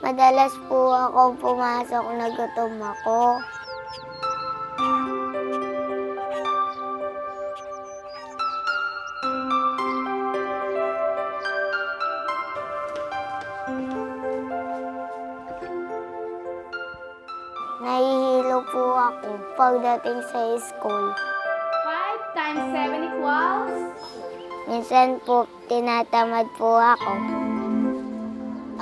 Madalas po akong pumasok na gutom ako. Nahihilo po ako pagdating sa school. 5 times 7 equals? Minsan po, tinatamad po ako.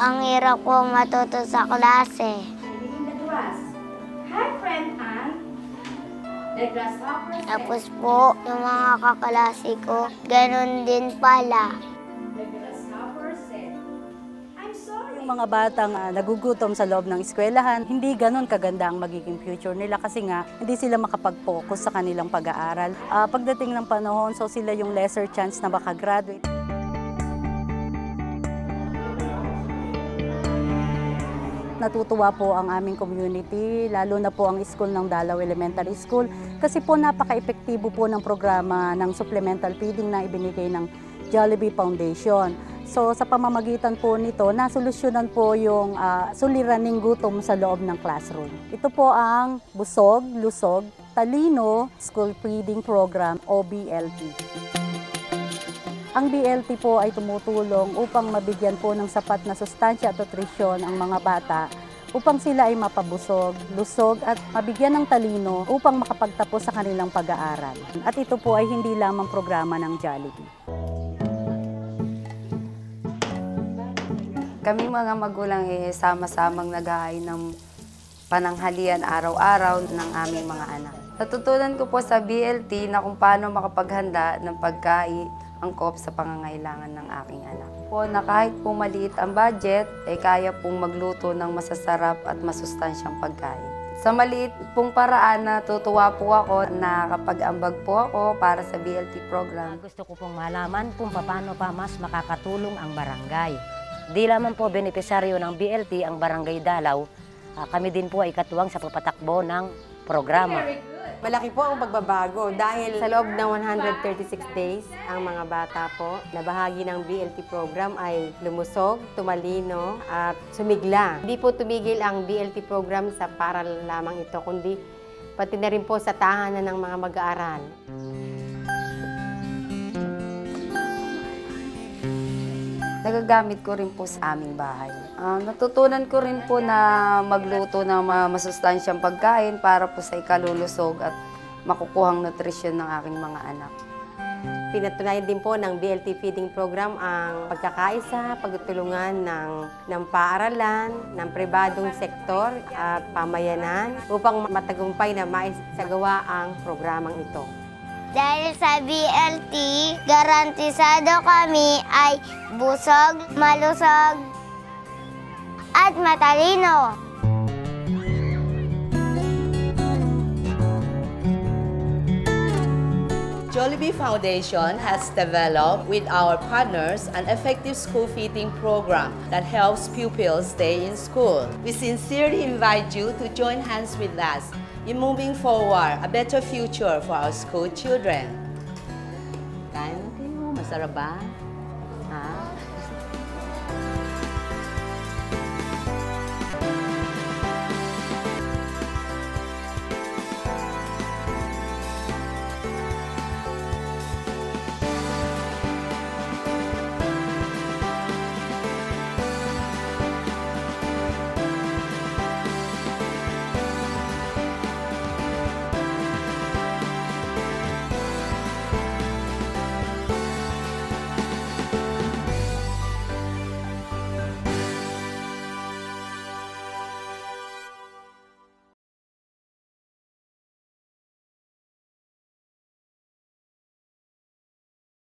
Ang hirap po matuto sa klase. In the class. Hi, friend Anne. The grasshopper said. Tapos po, yung mga kaklase ko, ganun din pala. The grasshopper said. I'm sorry. Yung mga batang nagugutom sa loob ng eskwelahan, hindi ganun kaganda ang magiging future nila kasi nga hindi sila makapag-focus sa kanilang pag-aaral. Pagdating ng panahon, so sila yung lesser chance na makagraduate. Natutuwa po ang aming community, lalo na po ang school ng Dalaw Elementary School kasi po napaka-epektibo po ng programa ng supplemental feeding na ibinigay ng Jollibee Foundation. So sa pamamagitan po nito, nasolusyonan po yung suliraning gutom sa loob ng classroom. Ito po ang Busog, Lusog, Talino School Feeding Program o BLT. Ang BLT po ay tumutulong upang mabigyan po ng sapat na sustansya at nutrisyon ang mga bata upang sila ay mapabusog, lusog at mabigyan ng talino upang makapagtapos sa kanilang pag-aaral. At ito po ay hindi lamang programa ng Jollibee. Kami mga magulang sama-samang naghahain ng pananghalian araw-araw ng aming mga anak. Natutunan ko po sa BLT na kung paano makapaghanda ng pagkain angkop sa pangangailangan ng aking anak. Po na kahit po maliit ang budget, ay kaya pong magluto ng masasarap at masustansyang pagkain. Sa maliit pong paraan, natutuwa po ako na kapag ambag po ako para sa BLT program. Gusto ko pong malaman kung paano pa mas makakatulong ang barangay. Di lamang po benepisaryo ng BLT ang Barangay Dalaw, kami din po ay katuwang sa papatakbo ng programa. Malaki po ang pagbabago dahil sa loob ng 136 days, ang mga bata po na bahagi ng BLT program ay lumusog, tumalino at sumigla. Hindi po tumigil ang BLT program sa paral lamang ito, kundi pati na rin po sa tahanan ng mga mag-aaral. Nagagamit ko rin po sa aming bahay. Natutunan ko rin po na magluto ng masustansyang pagkain para po sa ikalulusog at makukuhang nutrisyon ng aking mga anak. Pinatunayan din po ng BLT feeding program ang pagkakaisa, pagtutulungan ng paaralan, ng pribadong sektor at pamayanan upang matagumpay na maisagawa ang programang ito. Dahil sa BLT, garantisado kami ay busog, malusog, at matalino. Jollibee Foundation has developed with our partners an effective school feeding program that helps pupils stay in school. We sincerely invite you to join hands with us in moving forward a better future for our school children. Kain mo, masarap ba?